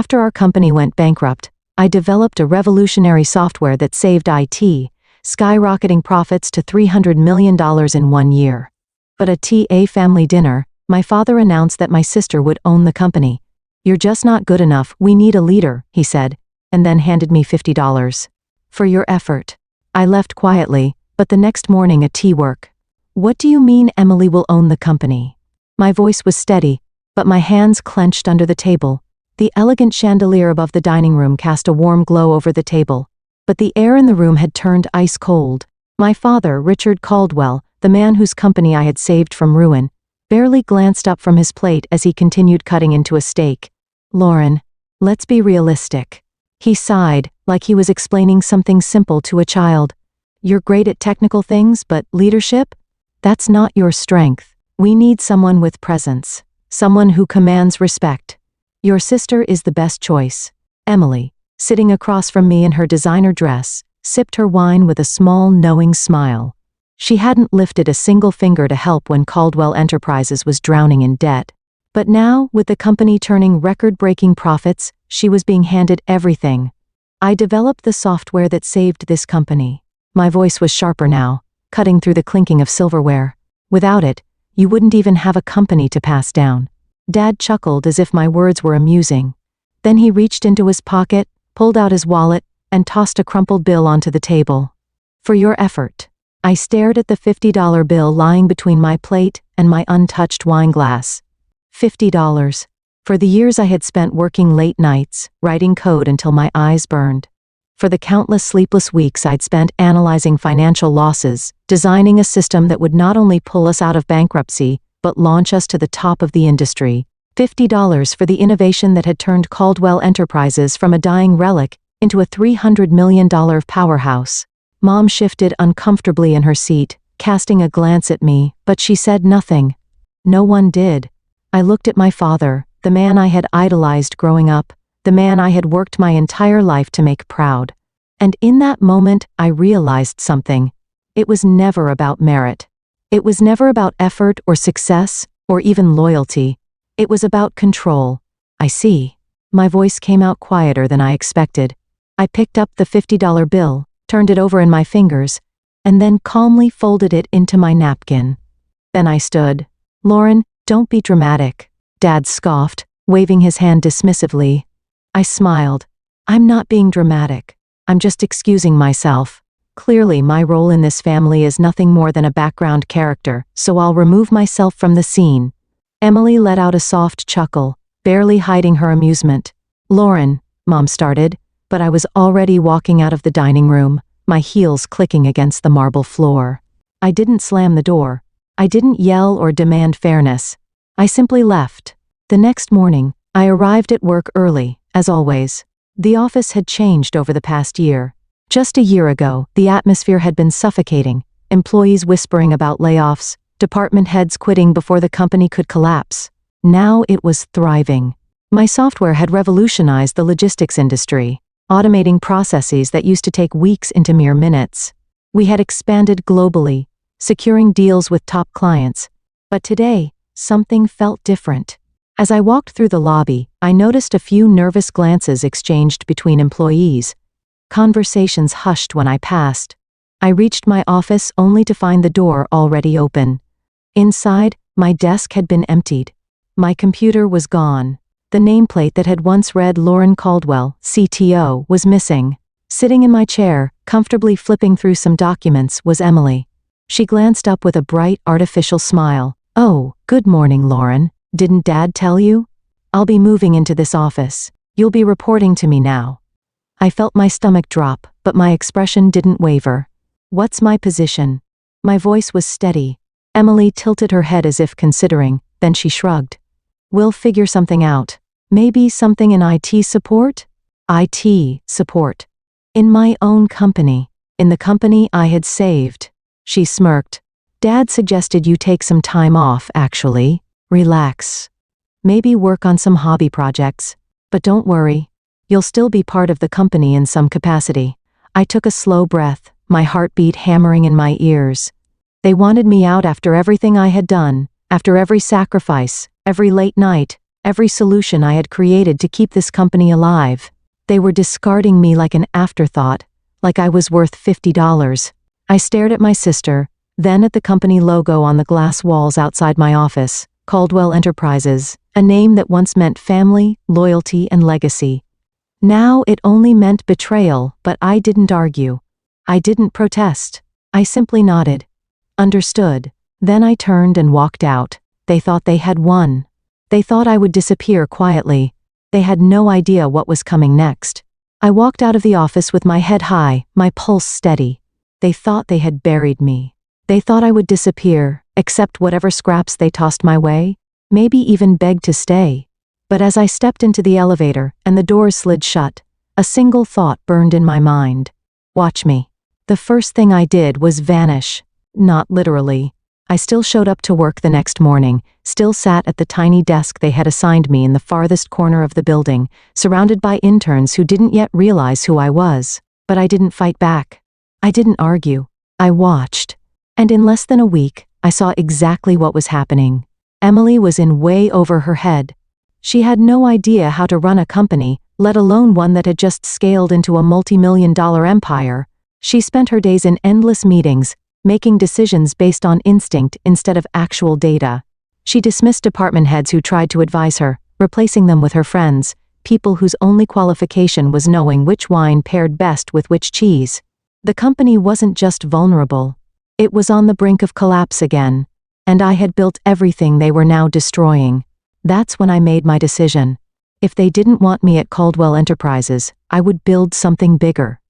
After our company went bankrupt, I developed a revolutionary software that saved IT, skyrocketing profits to $300 million in 1 year. But at a family dinner, my father announced that my sister would own the company. "You're just not good enough, we need a leader," he said, and then handed me $50. "For your effort." I left quietly, but the next morning at tea work. "What do you mean Emily will own the company?" My voice was steady, but my hands clenched under the table. The elegant chandelier above the dining room cast a warm glow over the table, but the air in the room had turned ice cold. My father, Richard Caldwell, the man whose company I had saved from ruin, barely glanced up from his plate as he continued cutting into a steak. "Lauren, let's be realistic." He sighed, like he was explaining something simple to a child. "You're great at technical things, but leadership? That's not your strength. We need someone with presence, someone who commands respect. Your sister is the best choice." Emily, sitting across from me in her designer dress, sipped her wine with a small, knowing smile. She hadn't lifted a single finger to help when Caldwell Enterprises was drowning in debt. But now, with the company turning record-breaking profits, she was being handed everything. "I developed the software that saved this company." My voice was sharper now, cutting through the clinking of silverware. "Without it, you wouldn't even have a company to pass down." Dad chuckled as if my words were amusing. Then he reached into his pocket, pulled out his wallet, and tossed a crumpled bill onto the table. "For your effort." I stared at the $50 bill lying between my plate and my untouched wine glass. $50. For the years I had spent working late nights, writing code until my eyes burned. For the countless sleepless weeks I'd spent analyzing financial losses, designing a system that would not only pull us out of bankruptcy, but launch us to the top of the industry. $50 for the innovation that had turned Caldwell Enterprises from a dying relic into a $300 million powerhouse. Mom shifted uncomfortably in her seat, casting a glance at me, but she said nothing. No one did. I looked at my father, the man I had idolized growing up, the man I had worked my entire life to make proud. And in that moment, I realized something. It was never about merit. It was never about effort or success, or even loyalty. It was about control. "I see." My voice came out quieter than I expected. I picked up the $50 bill, turned it over in my fingers, and then calmly folded it into my napkin. Then I stood. "Lauren, don't be dramatic," Dad scoffed, waving his hand dismissively. I smiled. "I'm not being dramatic. I'm just excusing myself. Clearly my role in this family is nothing more than a background character, so I'll remove myself from the scene." Emily let out a soft chuckle, barely hiding her amusement. "Lauren," Mom started, but I was already walking out of the dining room, my heels clicking against the marble floor. I didn't slam the door. I didn't yell or demand fairness. I simply left. The next morning, I arrived at work early, as always. The office had changed over the past year. Just a year ago, the atmosphere had been suffocating, employees whispering about layoffs, department heads quitting before the company could collapse. Now it was thriving. My software had revolutionized the logistics industry, automating processes that used to take weeks into mere minutes. We had expanded globally, securing deals with top clients. But today, something felt different. As I walked through the lobby, I noticed a few nervous glances exchanged between employees. Conversations hushed when I passed. I reached my office only to find the door already open. Inside, my desk had been emptied. My computer was gone. The nameplate that had once read Lauren Caldwell, CTO, was missing. Sitting in my chair, comfortably flipping through some documents, was Emily. She glanced up with a bright, artificial smile. "Oh, good morning, Lauren. Didn't Dad tell you? I'll be moving into this office. You'll be reporting to me now." I felt my stomach drop, but my expression didn't waver. "What's my position?" My voice was steady. Emily tilted her head as if considering, then she shrugged. "We'll figure something out. Maybe something in IT support?" "IT support. In my own company. In the company I had saved." She smirked. "Dad suggested you take some time off, actually. Relax. Maybe work on some hobby projects. But don't worry. You'll still be part of the company in some capacity." I took a slow breath, my heartbeat hammering in my ears. They wanted me out after everything I had done, after every sacrifice, every late night, every solution I had created to keep this company alive. They were discarding me like an afterthought, like I was worth $50. I stared at my sister, then at the company logo on the glass walls outside my office, Caldwell Enterprises, a name that once meant family, loyalty, and legacy. Now it only meant betrayal, but I didn't argue. I didn't protest. I simply nodded. Understood. Then I turned and walked out. They thought they had won. They thought I would disappear quietly. They had no idea what was coming next. I walked out of the office with my head high, my pulse steady. They thought they had buried me. They thought I would disappear, accept whatever scraps they tossed my way, maybe even beg to stay. But as I stepped into the elevator and the doors slid shut, a single thought burned in my mind. Watch me. The first thing I did was vanish. Not literally. I still showed up to work the next morning, still sat at the tiny desk they had assigned me in the farthest corner of the building, surrounded by interns who didn't yet realize who I was. But I didn't fight back. I didn't argue. I watched. And in less than a week, I saw exactly what was happening. Emily was in way over her head. She had no idea how to run a company, let alone one that had just scaled into a multi-million-dollar empire. She spent her days in endless meetings, making decisions based on instinct instead of actual data. She dismissed department heads who tried to advise her, replacing them with her friends, people whose only qualification was knowing which wine paired best with which cheese. The company wasn't just vulnerable. It was on the brink of collapse again, and I had built everything they were now destroying. That's when I made my decision. If they didn't want me at Caldwell Enterprises, I would build something bigger.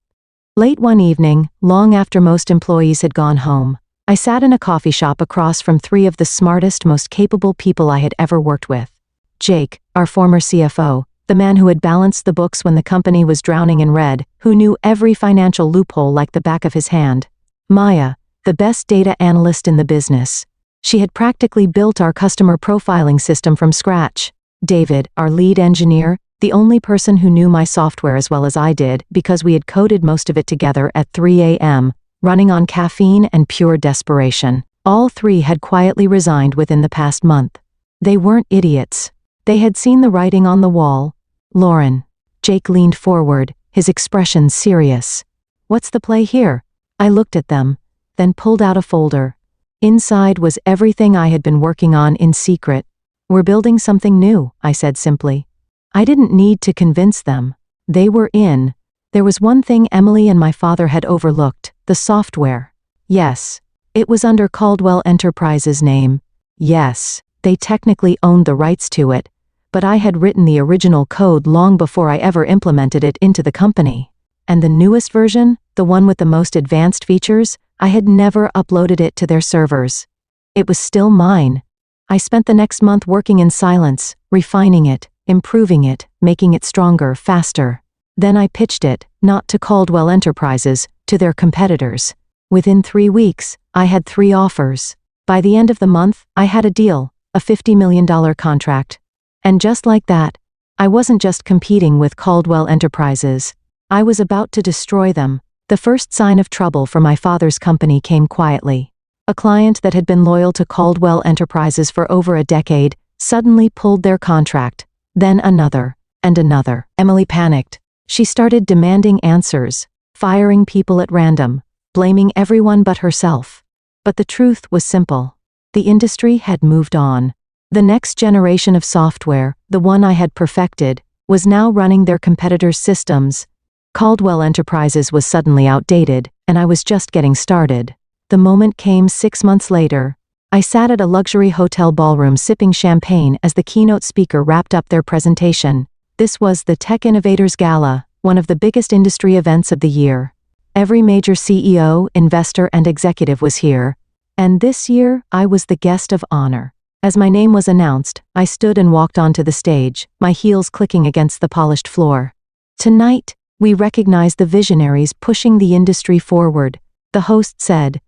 Late one evening, long after most employees had gone home, I sat in a coffee shop across from three of the smartest, most capable people I had ever worked with. Jake, our former CFO, the man who had balanced the books when the company was drowning in red, who knew every financial loophole like the back of his hand. Maya, the best data analyst in the business. She had practically built our customer profiling system from scratch. David, our lead engineer, the only person who knew my software as well as I did because we had coded most of it together at 3 a.m., running on caffeine and pure desperation. All three had quietly resigned within the past month. They weren't idiots. They had seen the writing on the wall. Lauren. Jake leaned forward, his expression serious. What's the play here? I looked at them, then pulled out a folder. Inside was everything I had been working on in secret. We're building something new, I said simply. I didn't need to convince them. They were in. There was one thing Emily and my father had overlooked, the software. Yes, it was under Caldwell Enterprises' name. Yes, they technically owned the rights to it, but I had written the original code long before I ever implemented it into the company. And the newest version, the one with the most advanced features, I had never uploaded it to their servers. It was still mine. I spent the next month working in silence, refining it, improving it, making it stronger, faster. Then I pitched it, not to Caldwell Enterprises, to their competitors. Within 3 weeks, I had 3 offers. By the end of the month, I had a deal, a $50 million contract. And just like that, I wasn't just competing with Caldwell Enterprises. I was about to destroy them. The first sign of trouble for my father's company came quietly. A client that had been loyal to Caldwell Enterprises for over a decade suddenly pulled their contract, then another, and another. Emily panicked. She started demanding answers, firing people at random, blaming everyone but herself. But the truth was simple. The industry had moved on. The next generation of software, the one I had perfected, was now running their competitors' systems. Caldwell Enterprises was suddenly outdated, and I was just getting started. The moment came 6 months later. I sat at a luxury hotel ballroom sipping champagne as the keynote speaker wrapped up their presentation. This was the Tech Innovators Gala, one of the biggest industry events of the year. Every major CEO, investor, and executive was here. And this year, I was the guest of honor. As my name was announced, I stood and walked onto the stage, my heels clicking against the polished floor. Tonight, we recognize the visionaries pushing the industry forward, the host said.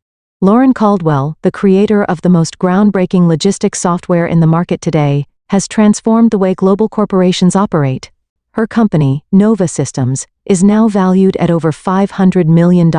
Lauren Caldwell, the creator of the most groundbreaking logistics software in the market today, has transformed the way global corporations operate. Her company, Nova Systems, is now valued at over $500 million.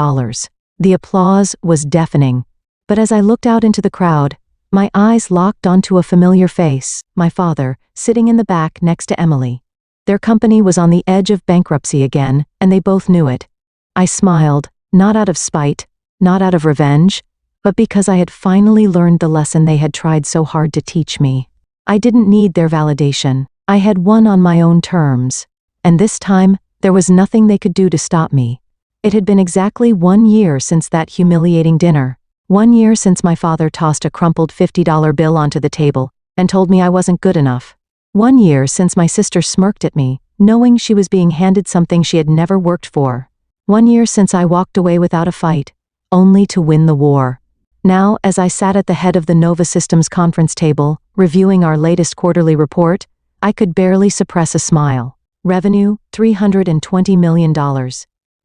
The applause was deafening. But as I looked out into the crowd, My eyes locked onto a familiar face, my father, sitting in the back next to Emily. Their company was on the edge of bankruptcy again, and they both knew it. I smiled, not out of spite, not out of revenge, but because I had finally learned the lesson they had tried so hard to teach me. I didn't need their validation. I had won on my own terms. And this time, there was nothing they could do to stop me. It had been exactly 1 year since that humiliating dinner. 1 year since my father tossed a crumpled $50 bill onto the table and told me I wasn't good enough. 1 year since my sister smirked at me, knowing she was being handed something she had never worked for. 1 year since I walked away without a fight, only to win the war. Now, as I sat at the head of the Nova Systems conference table, reviewing our latest quarterly report, I could barely suppress a smile. Revenue, $320 million.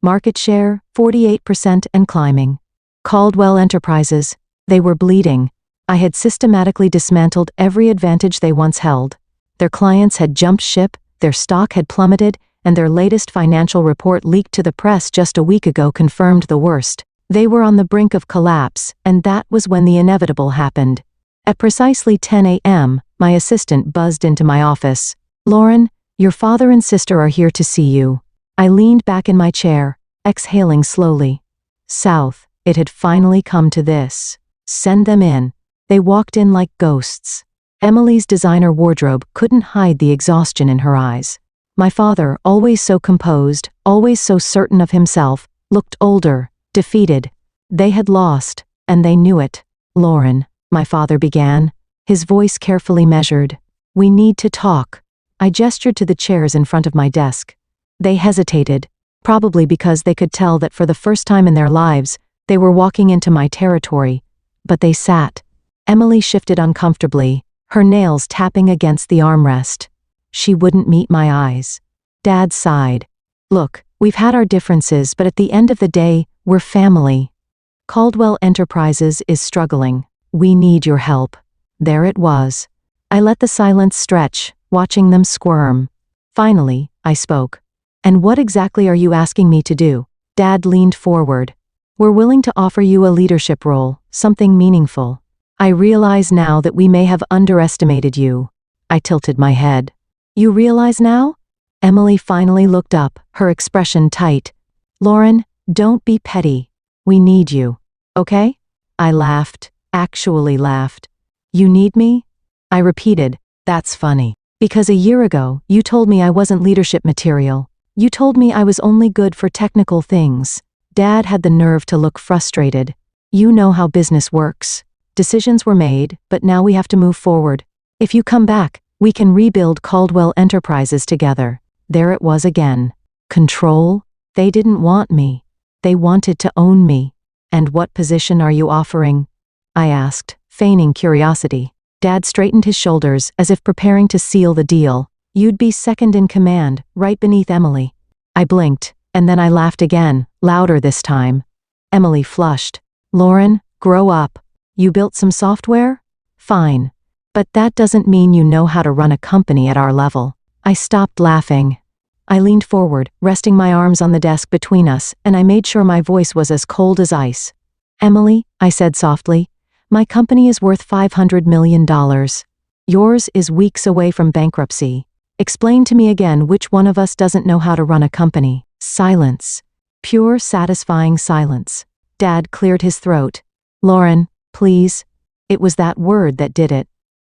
Market share, 48% and climbing. Caldwell Enterprises, they were bleeding. I had systematically dismantled every advantage they once held. Their clients had jumped ship, their stock had plummeted, and their latest financial report leaked to the press just a week ago confirmed the worst. They were on the brink of collapse, and that was when the inevitable happened. At precisely 10 a.m., my assistant buzzed into my office. "Lauren, your father and sister are here to see you." I leaned back in my chair, exhaling slowly. South, it had finally come to this. Send them in. They walked in like ghosts. Emily's designer wardrobe couldn't hide the exhaustion in her eyes. My father, always so composed, always so certain of himself, looked older, defeated. They had lost, and they knew it. "Lauren," my father began, his voice carefully measured. "We need to talk." I gestured to the chairs in front of my desk. They hesitated, probably because they could tell that for the first time in their lives, they were walking into my territory. But they sat. Emily shifted uncomfortably, her nails tapping against the armrest. She wouldn't meet my eyes. Dad sighed. "Look, we've had our differences, but at the end of the day, we're family. Caldwell Enterprises is struggling. We need your help." There it was. I let the silence stretch, watching them squirm. Finally, I spoke. "And what exactly are you asking me to do?" Dad leaned forward. "We're willing to offer you a leadership role, something meaningful. I realize now that we may have underestimated you." I tilted my head. "You realize now?" Emily finally looked up, her expression tight. "Lauren, don't be petty. We need you. Okay?" I laughed, actually laughed. "You need me?" I repeated. "That's funny. Because a year ago, you told me I wasn't leadership material. You told me I was only good for technical things." Dad had the nerve to look frustrated. "You know how business works. Decisions were made, but now we have to move forward. If you come back, we can rebuild Caldwell Enterprises together." There it was again. Control? They didn't want me. They wanted to own me. "And what position are you offering?" I asked, feigning curiosity. Dad straightened his shoulders as if preparing to seal the deal. "You'd be second in command, right beneath Emily." I blinked, and then I laughed again, louder this time. Emily flushed. "Lauren, grow up. You built some software? Fine. But that doesn't mean you know how to run a company at our level." I stopped laughing. I leaned forward, resting my arms on the desk between us, and I made sure my voice was as cold as ice. "Emily," I said softly, "my company is worth $500 million. Yours is weeks away from bankruptcy. Explain to me again which one of us doesn't know how to run a company." Silence. Pure, satisfying silence. Dad cleared his throat. "Lauren, please." It was that word that did it.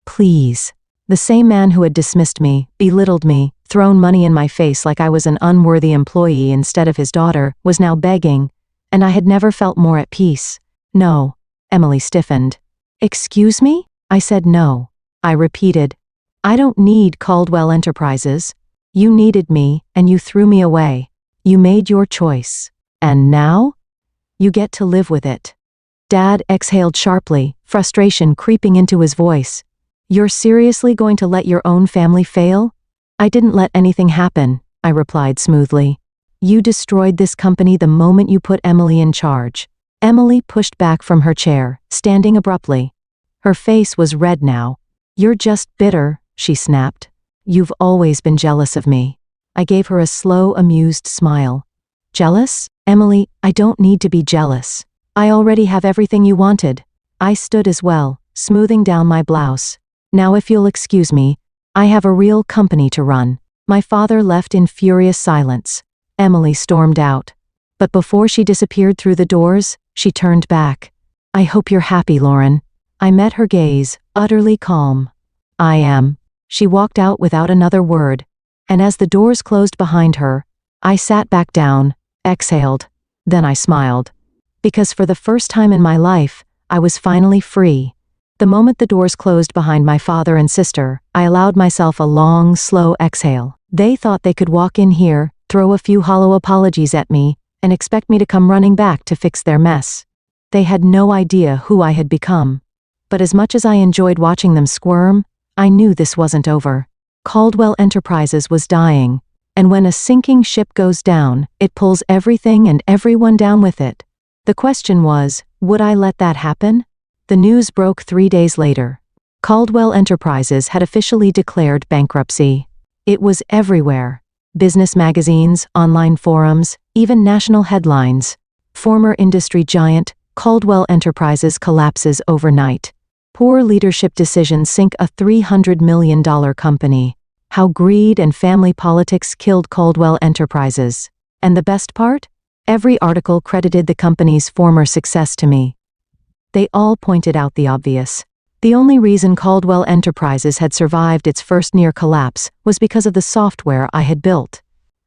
Please. The same man who had dismissed me, belittled me, thrown money in my face like I was an unworthy employee instead of his daughter, was now begging, and I had never felt more at peace. "No." Emily stiffened. "Excuse me?" I said no. I repeated. "I don't need Caldwell Enterprises. You needed me, and you threw me away. You made your choice. And now? You get to live with it." Dad exhaled sharply, frustration creeping into his voice. "You're seriously going to let your own family fail?" "I didn't let anything happen," I replied smoothly. "You destroyed this company the moment you put Emily in charge." Emily pushed back from her chair, standing abruptly. Her face was red now. "You're just bitter," she snapped. "You've always been jealous of me." I gave her a slow, amused smile. "Jealous? Emily, I don't need to be jealous. I already have everything you wanted." I stood as well, smoothing down my blouse. Now if you'll excuse me, I have a real company to run. My father left in furious silence. Emily stormed out. But before she disappeared through the doors, she turned back. I hope you're happy, Lauren. I met her gaze, utterly calm. I am. She walked out without another word, and as the doors closed behind her, I sat back down, exhaled. Then I smiled. Because for the first time in my life, I was finally free. The moment the doors closed behind my father and sister, I allowed myself a long, slow exhale. They thought they could walk in here, throw a few hollow apologies at me, and expect me to come running back to fix their mess. They had no idea who I had become. But as much as I enjoyed watching them squirm, I knew this wasn't over. Caldwell Enterprises was dying, and when a sinking ship goes down, it pulls everything and everyone down with it. The question was, would I let that happen? The news broke 3 days later. Caldwell Enterprises had officially declared bankruptcy. It was everywhere. Business magazines, online forums, even national headlines. Former industry giant, Caldwell Enterprises collapses overnight. Poor leadership decisions sink a $300 million company. How greed and family politics killed Caldwell Enterprises. And the best part? Every article credited the company's former success to me. They all pointed out the obvious. The only reason Caldwell Enterprises had survived its first near collapse was because of the software I had built.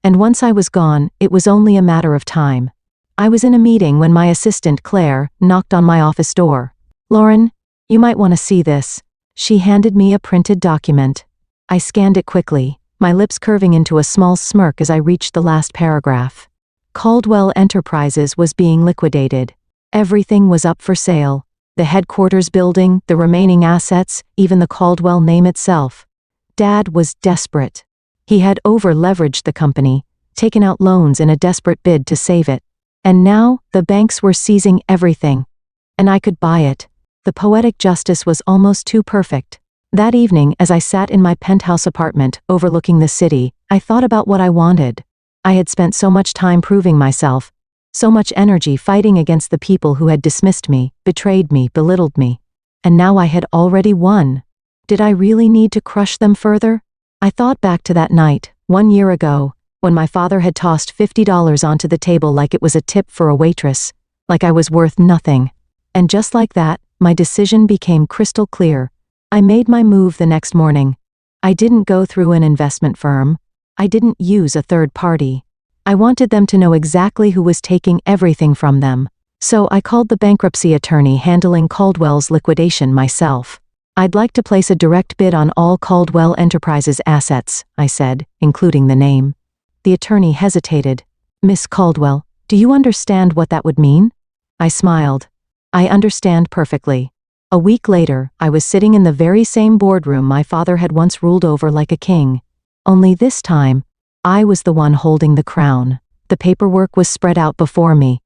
And once I was gone, it was only a matter of time. I was in a meeting when my assistant, Claire, knocked on my office door. Lauren, you might want to see this. She handed me a printed document. I scanned it quickly, my lips curving into a small smirk as I reached the last paragraph. Caldwell Enterprises was being liquidated. Everything was up for sale. The headquarters building, the remaining assets, even the Caldwell name itself. Dad was desperate. He had over-leveraged the company, taken out loans in a desperate bid to save it. And now, the banks were seizing everything. And I could buy it. The poetic justice was almost too perfect. That evening, as I sat in my penthouse apartment overlooking the city, I thought about what I wanted. I had spent so much time proving myself, so much energy fighting against the people who had dismissed me, betrayed me, belittled me. And now I had already won. Did I really need to crush them further? I thought back to that night, 1 year ago, when my father had tossed $50 onto the table like it was a tip for a waitress, like I was worth nothing. And just like that, my decision became crystal clear. I made my move the next morning. I didn't go through an investment firm. I didn't use a third party. I wanted them to know exactly who was taking everything from them. So I called the bankruptcy attorney handling Caldwell's liquidation myself. I'd like to place a direct bid on all Caldwell Enterprises assets, I said, including the name. The attorney hesitated. Miss Caldwell, do you understand what that would mean? I smiled. I understand perfectly. A week later, I was sitting in the very same boardroom my father had once ruled over like a king. Only this time, I was the one holding the crown. The paperwork was spread out before me.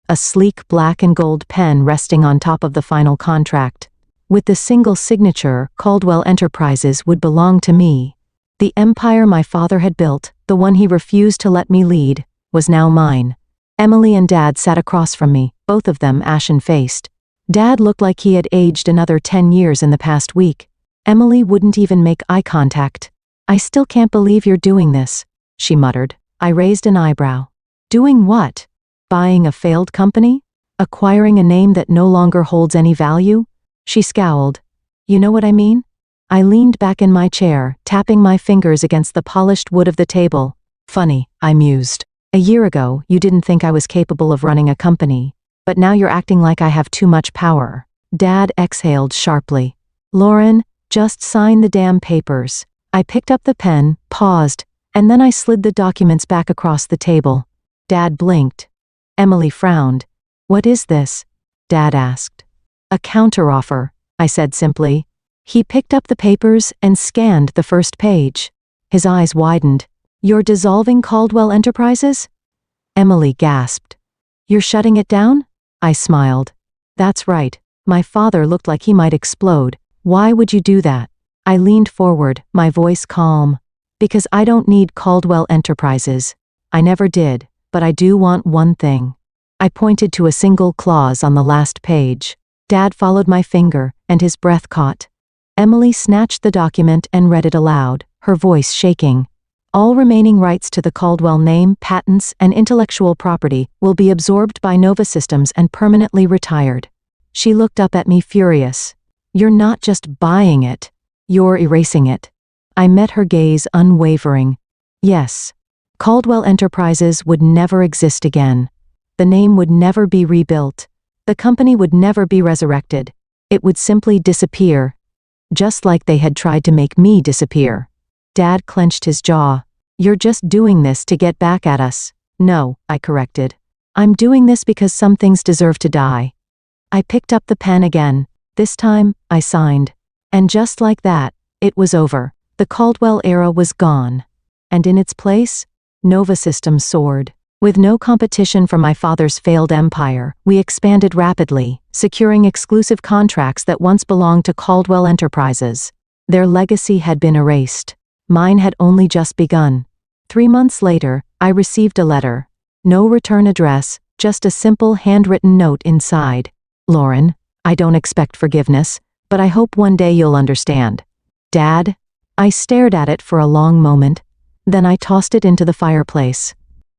A sleek black and gold pen resting on top of the final contract. With the single signature, Caldwell Enterprises would belong to me. The empire my father had built, the one he refused to let me lead, was now mine. Emily and Dad sat across from me, both of them ashen-faced. Dad looked like he had aged another 10 years in the past week. Emily wouldn't even make eye contact. I still can't believe you're doing this, she muttered. I raised an eyebrow. Doing what? Buying a failed company? Acquiring a name that no longer holds any value? She scowled. You know what I mean? I leaned back in my chair, tapping my fingers against the polished wood of the table. Funny, I mused. A year ago, you didn't think I was capable of running a company, but now you're acting like I have too much power. Dad exhaled sharply. Lauren, just sign the damn papers. I picked up the pen, paused, and then I slid the documents back across the table. Dad blinked. Emily frowned. What is this? Dad asked. A counteroffer, I said simply. He picked up the papers and scanned the first page. His eyes widened. You're dissolving Caldwell Enterprises? Emily gasped. You're shutting it down? I smiled. That's right. My father looked like he might explode. Why would you do that? I leaned forward, my voice calm. Because I don't need Caldwell Enterprises. I never did, but I do want one thing. I pointed to a single clause on the last page. Dad followed my finger, and his breath caught. Emily snatched the document and read it aloud, her voice shaking. All remaining rights to the Caldwell name, patents, and intellectual property will be absorbed by Nova Systems and permanently retired. She looked up at me furious. You're not just buying it. You're erasing it. I met her gaze unwavering. Yes. Caldwell Enterprises would never exist again. The name would never be rebuilt. The company would never be resurrected. It would simply disappear. Just like they had tried to make me disappear. Dad clenched his jaw. You're just doing this to get back at us. No, I corrected. I'm doing this because some things deserve to die. I picked up the pen again. This time, I signed. And just like that, it was over. The Caldwell era was gone. And in its place, Nova Systems soared. With no competition from my father's failed empire, we expanded rapidly, securing exclusive contracts that once belonged to Caldwell Enterprises. Their legacy had been erased. Mine had only just begun. 3 months later, I received a letter. No return address, just a simple handwritten note inside. Lauren, I don't expect forgiveness, but I hope one day you'll understand. Dad? I stared at it for a long moment. Then I tossed it into the fireplace.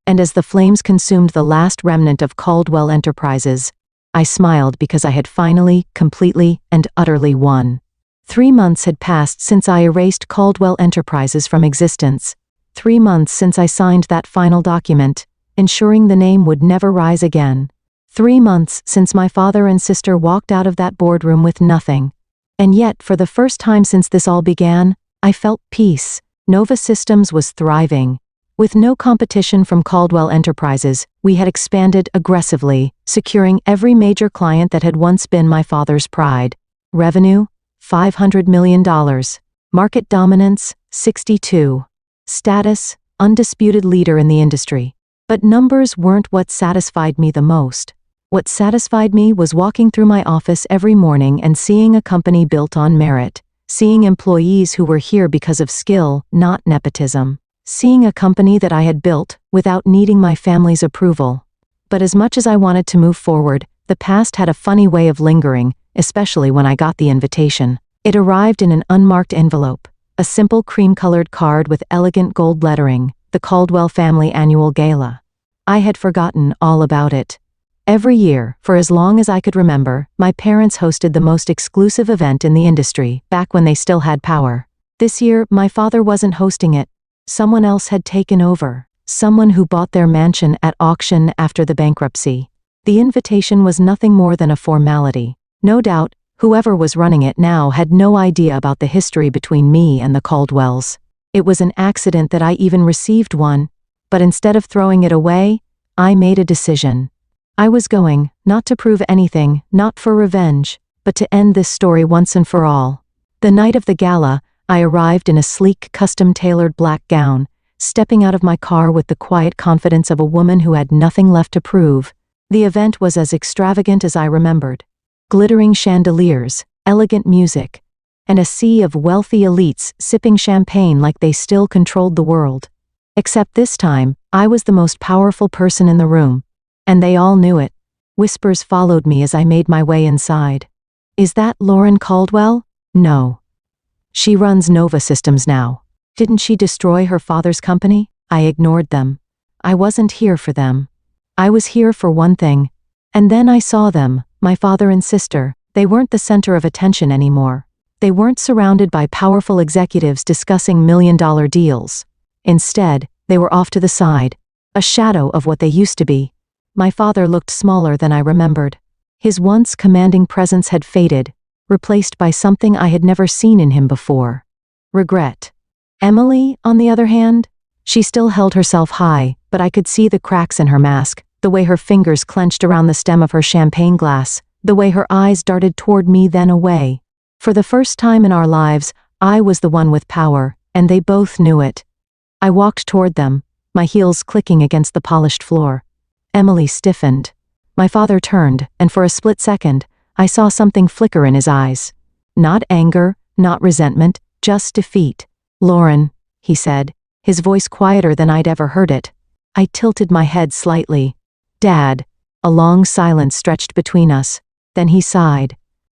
And as the flames consumed the last remnant of Caldwell Enterprises, I smiled because I had finally, completely, and utterly won. 3 months had passed since I erased Caldwell Enterprises from existence. 3 months since I signed that final document, ensuring the name would never rise again. 3 months since my father and sister walked out of that boardroom with nothing. And yet, for the first time since this all began, I felt peace. Nova Systems was thriving. With no competition from Caldwell Enterprises, we had expanded aggressively, securing every major client that had once been my father's pride. Revenue? $500 million. Market dominance? 62. Status? Undisputed leader in the industry. But numbers weren't what satisfied me the most. What satisfied me was walking through my office every morning and seeing a company built on merit, seeing employees who were here because of skill, not nepotism. Seeing a company that I had built without needing my family's approval. But as much as I wanted to move forward, the past had a funny way of lingering, especially when I got the invitation. It arrived in an unmarked envelope, a simple cream-colored card with elegant gold lettering, the Caldwell Family Annual Gala. I had forgotten all about it. Every year, for as long as I could remember, my parents hosted the most exclusive event in the industry, back when they still had power. This year, my father wasn't hosting it. Someone else had taken over, someone who bought their mansion at auction after the bankruptcy. The invitation was nothing more than a formality. No doubt, whoever was running it now had no idea about the history between me and the Caldwells. It was an accident that I even received one, but instead of throwing it away, I made a decision. I was going, not to prove anything, not for revenge, but to end this story once and for all. The night of the gala, I arrived in a sleek, custom-tailored black gown, stepping out of my car with the quiet confidence of a woman who had nothing left to prove. The event was as extravagant as I remembered. Glittering chandeliers, elegant music, and a sea of wealthy elites sipping champagne like they still controlled the world. Except this time, I was the most powerful person in the room, and they all knew it. Whispers followed me as I made my way inside. Is that Lauren Caldwell? No. She runs Nova Systems now. Didn't she destroy her father's company? I ignored them. I wasn't here for them. I was here for one thing. And then I saw them, my father and sister. They weren't the center of attention anymore. They weren't surrounded by powerful executives discussing million-dollar deals. Instead, they were off to the side, a shadow of what they used to be. My father looked smaller than I remembered. His once commanding presence had faded, replaced by something I had never seen in him before. Regret. Emily, on the other hand, she still held herself high, but I could see the cracks in her mask, the way her fingers clenched around the stem of her champagne glass, the way her eyes darted toward me then away. For the first time in our lives, I was the one with power, and they both knew it. I walked toward them, my heels clicking against the polished floor. Emily stiffened. My father turned, and for a split second, I saw something flicker in his eyes. Not anger, not resentment, just defeat. Lauren, he said, his voice quieter than I'd ever heard it. I tilted my head slightly. Dad. A long silence stretched between us. Then he sighed.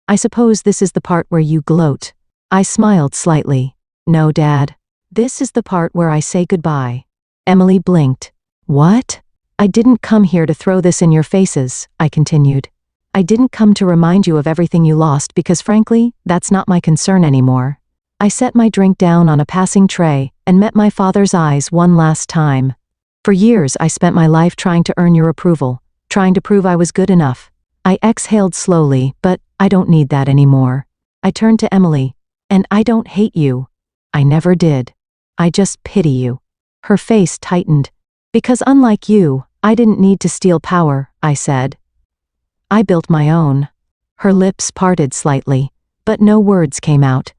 I suppose this is the part where you gloat. I smiled slightly. No, Dad. This is the part where I say goodbye. Emily blinked. What? I didn't come here to throw this in your faces, I continued. I didn't come to remind you of everything you lost because frankly, that's not my concern anymore. I set my drink down on a passing tray and met my father's eyes one last time. For years I spent my life trying to earn your approval, trying to prove I was good enough. I exhaled slowly, but I don't need that anymore. I turned to Emily. And I don't hate you. I never did. I just pity you. Her face tightened. Because unlike you, I didn't need to steal power, I said. I built my own. Her lips parted slightly, but no words came out.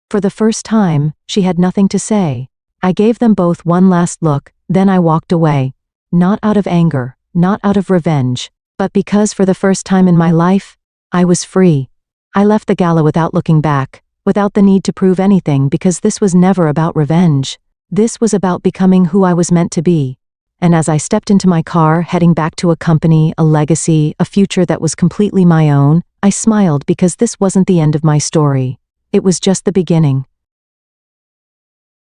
For the first time, she had nothing to say. I gave them both one last look, then I walked away. Not out of anger, not out of revenge, but because for the first time in my life, I was free. I left the gala without looking back, without the need to prove anything because this was never about revenge. This was about becoming who I was meant to be. And as I stepped into my car, heading back to a company, a legacy, a future that was completely my own, I smiled because this wasn't the end of my story. It was just the beginning.